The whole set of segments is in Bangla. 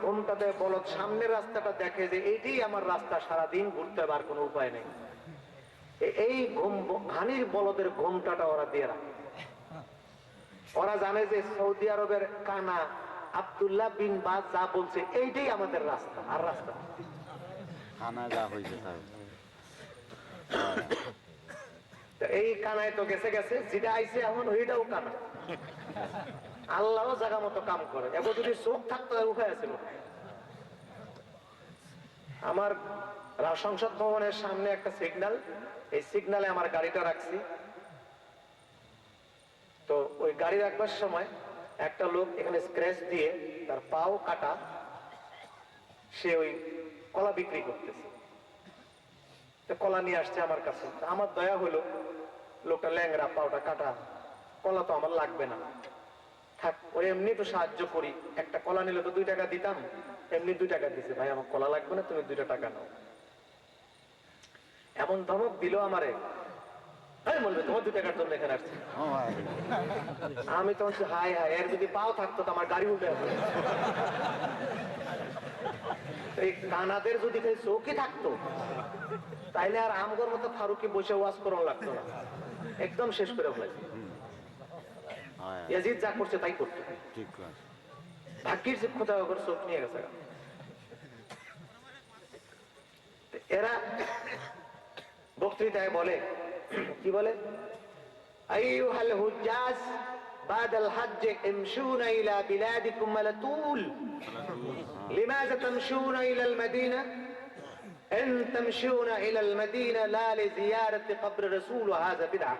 ঘুমটাতে বলদ সামনের রাস্তাটা দেখে যে এইটাই আমার রাস্তা, সারাদিন ঘুরতে আর কোনো উপায় নেই, এই ঘুম হানির বলদের ঘুমটাটা ওরা দিয়ে রাখে। ওরা জানে যে সৌদি আরবের কানা আব্দুল্লাহ বিন বাজ যা বলছে এইটাই আমাদের রাস্তা, আর রাস্তা খানা যা হয়েছে তাই। এই কানায় তো গেছে গেছে, যেটা আইছে এমন ওইটাও কানা। আল্লাহ জায়গা মতো কাম করে। এবার যদি চোখ থাকতো উপায় ছিল। আমার সংসদ ভবনের সামনে একটা সিগন্যাল, এই সিগন্যালে আমার গাড়িটা রাখছি। তো ওই গাড়ি রাখবার সময় একটা লোক এখানে স্ক্র্যাচ দিয়ে তার পাও কাটা, সে ওই কলা বিক্রি করতেছে। তো কলা নিয়ে আসছে আমার কাছে। আমার দয়া হলো, লোকটা ল্যাংরা, পাওটা কাটা, কলা তো আমার লাগবে না, থাক ওই এমনি তো সাহায্য করি, একটা কলা নিলে তো 2 টাকা দিতাম, এমনি 2 টাকা দিছে, ভাই আমার কলা লাগবে না, তুমি 2 টাকা নাও। এমন ধমক দিল আমারে, বলবে তোমার 2 টাকার জন্য এখানে আসছে। আমি তো বলছি হাই হাই, এর যদি পাও থাকতো তো আমার গাড়ি উঠে আসবে। এই কানাদের যদি চৌকি থাকতো তাইলে আর আমগর মতো ফারুকি বসে ওয়াজ করানো লাগতো না, একদম শেষ করে ফেলেছে। ইয়াজিদ যা করছে তাই করতো, ভাগ্যের যে খোদা ওর চোখ নিয়ে গেছে। এরা বক্তৃতায় বলে, কি বলে, আইয়ুহাল হুজ্জাজ বাদাল হজ্জ ইমশুনা ইলা বিলাদিকুম মালাতুল লিমাযা তামশুনা ইলা আল মাদিনা ইন তামশুনা ইলা আল মাদিনা লা লিজিয়ারাতি কবর রাসূল ওয়া হাযা বিদআহ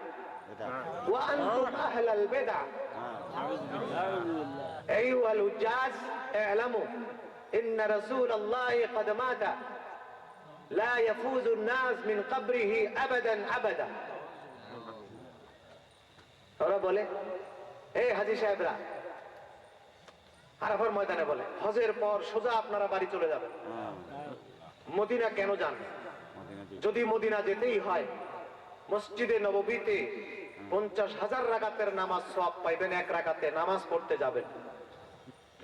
ওয়া আনতুম আহলাল বিদআহ আইয়ুহাল হুজ্জাজ ই'লামু ইন্না রাসূলাল্লাহি ক্বাদ মাতা لا يفوز الناس من قبره ابدا ابدا। ওরা বলে, এই হাজী সাহেবরা আরাফার ময়দানে বলে, হজের পর সোজা আপনারা বাড়ি চলে যাবেন, মদিনা কেন যান? যদি মদিনা যেতেই হয়, মসজিদে নববীতে 50,000 রাকাতের নামাজ সওয়াব পাইবেন, 1 রাকাতে নামাজ পড়তে যাবেন।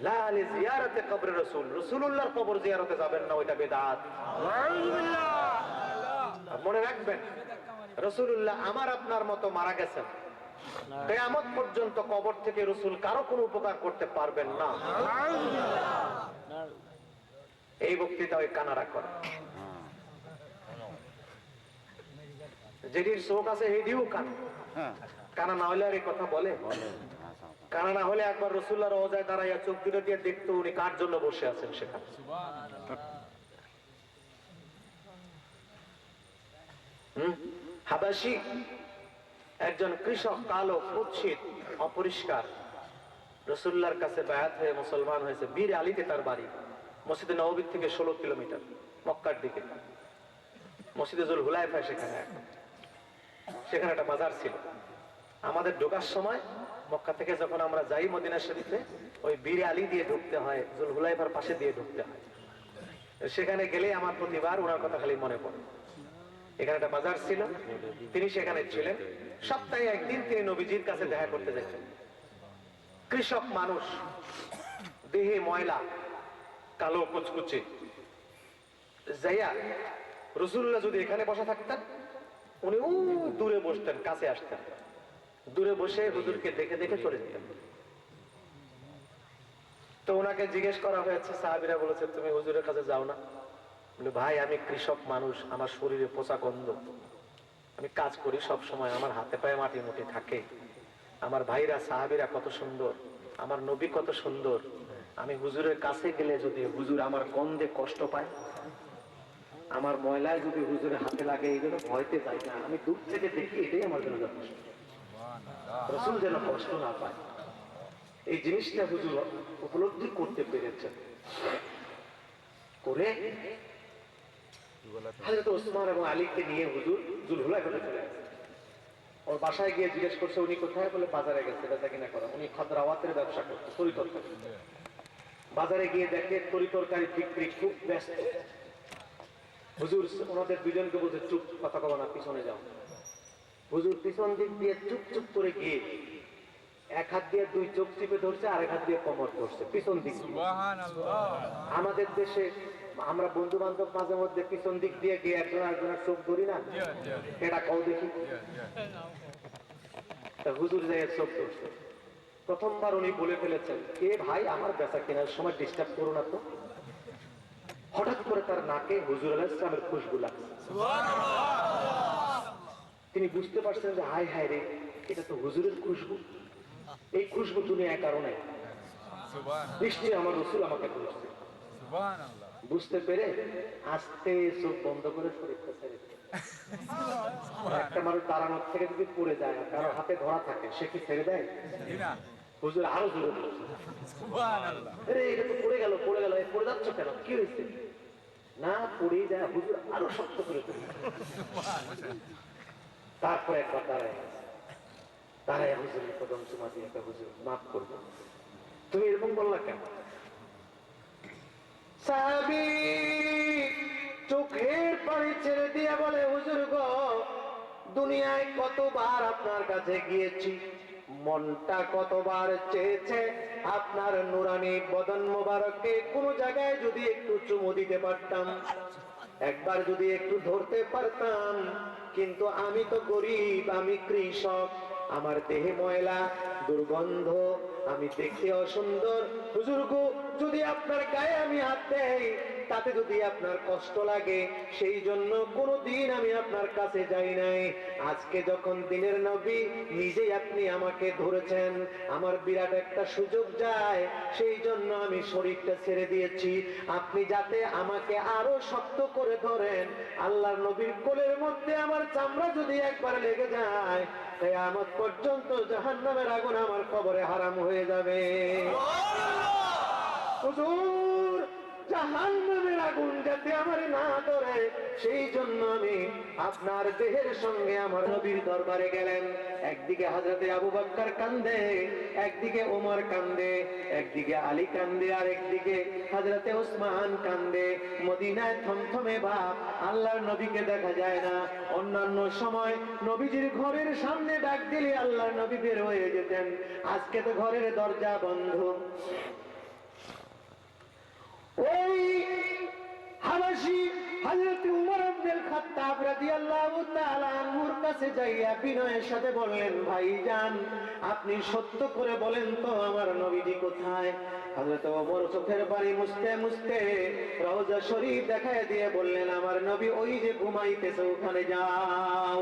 লা লিজিয়ারাতি কবর রাসূল, রাসূলুল্লাহর কবর জিয়ারতে যাবেন না, ওইটা বিদআত। মনে রাখবেন, রাসূলুল্লাহ আমার আপনার মতো মারা গেছেন, কিয়ামত পর্যন্ত কবর থেকে রাসূল কারো কোনো উপকার করতে পারবেন না। এই বক্তৃতা ওই কানারা করে, যেটির চোখ আছে হেডিও কানা, কানা না হলে আর এই কথা বলে? কানা না হলে একবার রাসূলুল্লাহর রওজায় দাঁড়াইয়া চোখ দুটো দিয়ে দেখতো উনি কার জন্য বসে আছেন সেখানে। হাবাসি একজন কৃষক, কালো, কুৎসিত, অপরিষ্কার, রাসূলুল্লাহর কাছে বায়াত হয়ে মুসলমান হয়েছে। বীর আলীতে তার বাড়ি, মসজিদে নববী থেকে 16 কিলোমিটার মক্কার দিকে। মসজিদে জুল হুলাইফা সেখানে একটা বাজার ছিল। আমাদের ঢোকার সময় মক্কা থেকে যখন আমরা যাই মদিনা শরীফে, ওই বীর আলী দিয়ে ঢুকতে হয়, জুল হুলাইফার পাশে দিয়ে ঢুকতে হয়। সেখানে গেলে আমার প্রতিবার ওনার কথা খালি মনে পড়ে। এখানে একটা বাজার ছিল, তিনি সেখানে ছিলেন। সপ্তাহে একদিন তিনি নবীজির কাছে দেখা করতে যেতেন। কৃষক মানুষ, দেহে ময়লা, কালো কুচকুচে, যাইয়া রাসূলুল্লাহ যদি এখানে বসা থাকতেন, উনি দূরে বসতেন, কাছে আসতেন, দূরে বসে হুজুরকে দেখে দেখে চলে যেতেন। তো ওনাকে জিজ্ঞেস করা হয়েছে, সাহাবীরা বলেছে তুমি হুজুরের কাছে যাও না? বলে, ভাই আমি কৃষক মানুষ, আমার শরীরে পচা গন্ধ, আমি কাজ করি সব সময়, আমার হাতে পায়ে মাটি মুটি থাকে, আমার ভাইরা সাহাবীরা কত সুন্দর, আমার নবী কত সুন্দর, আমি হুজুরের কাছে গেলে যদি হুজুর আমার গন্ধে কষ্ট পায়, আমার ময়লায় যদি হুজুরের হাতে লাগে, এই জন্য ভয়তে যাই না, আমি দূর থেকে দেখি, এটাই আমার জন্য যথেষ্ট, রাসূল যেন কষ্ট না পায়। এই জিনিসটা হুজুর উপলব্ধি করতে পেরেছেন। করে হযরত ওসমান এবং আলীকে নিয়ে হুজুর জুল হুলাইফা চলে গেছে। ওর বাসায় গিয়ে জিজ্ঞেস করছে উনি কোথায়? বলে বাজারে গেছে বেচা কিনা করা। উনি খাদ্রাওয়াতের ব্যবসা করতো, তরি তরকারি। বাজারে গিয়ে দেখে তরি তরকারি বিক্রি খুব ব্যস্ত। হুজুর ওনাদের দুজনকে বলছে চুপ, কথা কবা না, পিছনে যাও। হুজুর পিছন দিক দিয়ে চুপ চুপ করে গিয়ে এক হাত দিয়ে দুই চোখ চিপে ধরছে, আরেক হাত দিয়ে কোমর ধরছে পিছন দিক দিয়ে। আমাদের দেশে আমরা বন্ধু বান্ধব মাঝে মধ্যে পিছন দিক দিয়ে গিয়ে একজন আরেকজনের চোখ ধরি না, এটা কও দেখি। তা হুজুর যাই চোখ ধরছে। প্রথমবার উনি বলে ফেলেছেন, কে ভাই আমার বেচা কেনার সময় ডিস্টার্ব করো না তো। হঠাৎ করে তার নাকে হুজুর আলাইহিস সালামের খুশবু লাগছে। তিনি বুঝতে পারছেন যে হায় হায় রে, এটা তো হুজুরের খুশবু। এই খুশবু দুনিয়ায় কারণে নিশ্চয়ই আমার রসুল আমাকে বলছে। বুঝতে পেরে আস্তে চোখ বন্ধ করে শরীরটা ছেড়ে দিল। একটা মানুষ দাঁড়ানোর থেকে যদি পড়ে যায়, কারো হাতে ধরা থাকে, সে কি ছেড়ে দেয়? হুজুর আরো জোরে বলছে, আরে এটা তো পড়ে গেল, পড়ে গেল, পড়ে যাচ্ছ কেন, কি হয়েছে? না পড়েই যায়। হুজুর আরো শক্ত করে দিল। তারপরে একবার দাঁড়ায় হুজুরের কদম চুমা দিয়ে, হুজুর মাফ করবো, তুমি এরকম বললা কেন? সাহাবী চোখের পানি ছেড়ে দিয়ে বলে, হুজুর গো, দুনিয়ায় কতবার আপনার কাছে গিয়েছি, মনটা কতবার চেয়েছে আপনার নুরানি বদন মোবারককে কোন জায়গায় যদি একটু চুমু দিতে পারতাম, একবার যদি একটু ধরতে পারতাম, কিন্তু আমি তো গরিব, আমি কৃষক, আমার দেহে ময়লা, দুর্গন্ধ, আমি দেখতে অসুন্দর। হুজুর গো, যদি আপনার গায়ে আমি হাত দেই, তাতে যদি আপনার কষ্ট লাগে, সেই জন্য কোনোদিন আমি আপনার কাছে যাই নাই। আজকে যখন দিনের নবী নিজেই আপনি আমাকে ধরেছেন, আমার বিরাট একটা সুযোগ যায়, সেই জন্য আমি শরীরটা ছেড়ে দিয়েছি, আপনি যাতে আমাকে আরো শক্ত করে ধরেন। আল্লাহর নবীর কোলের মধ্যে আমার চামড়া যদি একবার লেগে যায়, কিয়ামত পর্যন্ত জাহান্নামের আগুন আমার কবরে হারাম হয়ে যাবে। হুজুর, জাহান্নামের আগুন যাতে আমার না ধরে, সেই জন্য আমি আপনার দেহের সঙ্গে আমার নবীর দরবারে গেলেন। একদিকে হযরতে আবু বকর কান্দে, একদিকে ওমর কান্দে, একদিকে আলী কান্দে, আর একদিকে হযরতে ওসমান কান্দে। মদিনায় থমথমে ভাব, আল্লাহর নবীকে দেখা যায় না। অন্যান্য সময় নবীজির ঘরের সামনে ডাক দিলে আল্লাহর নবী বের হয়ে যেতেন, আজকে তো ঘরের দরজা বন্ধ। ওই হাবাশী হযরত উমর ইবনে খাত্তাব রাদিয়াল্লাহু তাআলা আনহুর কাছে যাইয়া বিনয়ের সাথে বললেন, ভাইজান, আপনি সত্য করে বলেন তো আমার নবীজি কোথায়? হযরত ওমর চোখের পানি মুছতে মুছতে রওজা শরীফ দেখায় দিয়ে বললেন, আমার নবী ওই যে ঘুমাইতেছে, ওখানে যাও।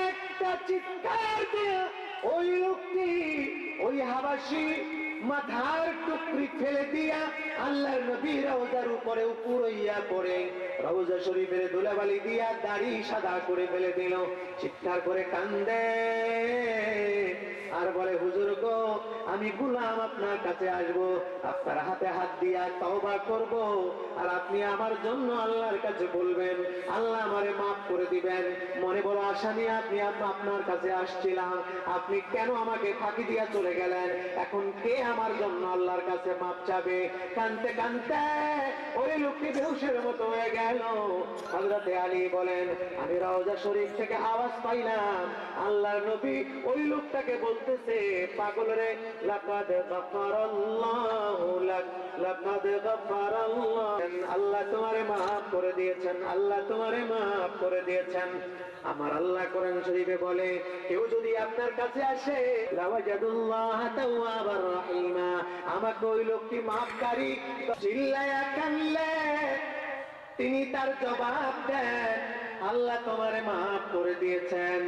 একটা চিৎকার দিয়ে ওই লোকটি, ওই হাবাশী মাথার টুকরি ফেলে দিয়া আল্লাহর নবী রওজার উপরে উপরইয়া পড়ে রওজা শরীফের ধুলাবালি দিয়া দাড়ি সাদা করে ফেলে দিল। চিৎকার করে কান্দে আর বলে, হুজুর গো, আমি গোলাম আপনার কাছে আসবো, আপনার হাতে হাত দিয়া তওবা করব, আর আপনি আমার জন্য আল্লাহর কাছে বলবেন, আল্লাহ আমারে মাফ করে দিবেন। মনে বড় আশা নিয়ে আপনার কাছে আসছিলাম, আপনি কেন আমাকে ফাঁকি দিয়া চলে গেলেন? এখন কে আমার জন্য আল্লাহর কাছে মাফ চাবে? কানতে কানতে ওই লোকটি বেহুশের মতো হয়ে গেল। হযরতে আলী বলেন, আমি রওজা শরীফ থেকে আওয়াজ পাইলাম, আল্লাহর নবী ওই লোকটাকে বলতেছে, পাগল রে, লাকাদ গাফারাল্লাহু লাক, লাকাদ গাফারাল্লাহ, আল্লাহ তোমারে মাফ করে দিয়েছেন, আল্লাহ তোমারে মাফ করে দিয়েছেন। আমার আল্লাহ কোরআন শরীফে বলে, কেউ যদি আপনার কাছে আসে, লাওয়াজাদুল্লাহ তাওয়াবার রহিমা, আমাকে ওই লোকটি মাফকারী, চিল্লায়া কানলে তিনি তার জবাব দেন, আল্লাহ তোমারে মাফ করে দিয়েছেন।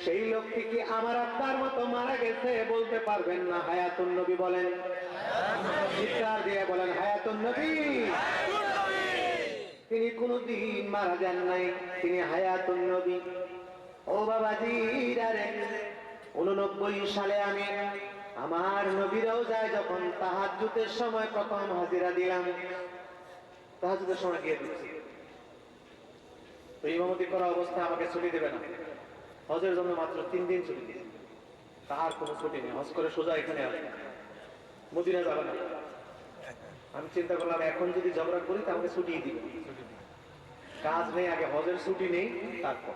সেই লোকটি কি আমার আপনার মতো মারা গেছে? বলতে পারবেন না। হায়াতুন নবী বলেন, চিৎকার দিয়ে বলেন, হায়াতুন নবী। তিনি কোনদিন মারা যান নাই, তিনি হায়াতুন নবী। ও বাবাজিরা রে, 89 সালে আমি আমার নবীর রওজায় যখন তাহাজ্জুদের সময় প্রথম হাজিরা দিলাম, তাহাজ্জুদের সময় গিয়ে দিচ্ছি, তো ইমামতি করা অবস্থায় আমাকে ছুটি দেবে না। হজের জন্য মাত্র 3 দিন ছুটি দিয়েছে, তার কোনো ছুটি নেই। হজ করে সোজা এখানে আসবে, মদিনা যাবে না। আমি চিন্তা করলাম, এখন যদি ঝগড়া করি তাহলে ছুটি দিবে, কাজ নেই, আগে হজের ছুটি নেই, তারপর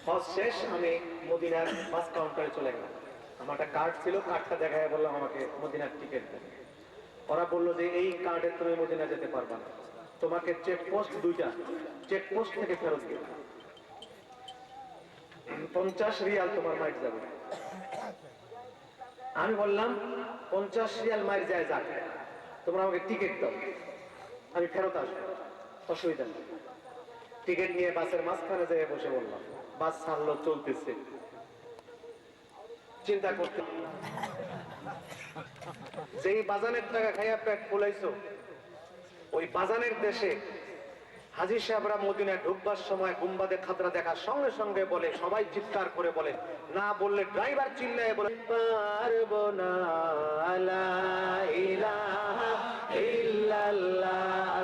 হজ শেষ, আমি মদিনার বাস কাউন্টারে চলে গেলাম। আমার একটা কার্ড ছিল, কার্ডটা দেখায় বললাম আমাকে মদিনার টিকিট দেন। ওরা বললো যে এই কার্ডে তুমি মদিনা যেতে পারবা না, তোমাকে চেকপোস্ট দুইটা, চেকপোস্ট থেকে ফেরত দিবে, 50 রিয়াল তোমার মাইট যাবে। আমি বললাম 50 রিয়াল মাইট যায় যাক, তোমরা আমাকে টিকিট দাও, আমি ফেরত আসবো, অসুবিধা নেই। টিকিট নিয়ে বাসের মাঝখানে যেয়ে বসে বললাম, বাস ছাড়লো, চলতেছে, চিন্তা করতে যেই বাজানের টাকা খাইয়া পেট ফুলাইছো, ওই বাজানের দেশে হাজী সাহেবরা মদিনায় ঢুকবার সময় গুম্বাদে খাতরা দেখার সঙ্গে সঙ্গে বলে, সবাই চিৎকার করে বলে, না বললে ড্রাইভার চিল্লায় বলে, পারবো না লা ইলাহা ইল্লাল্লাহ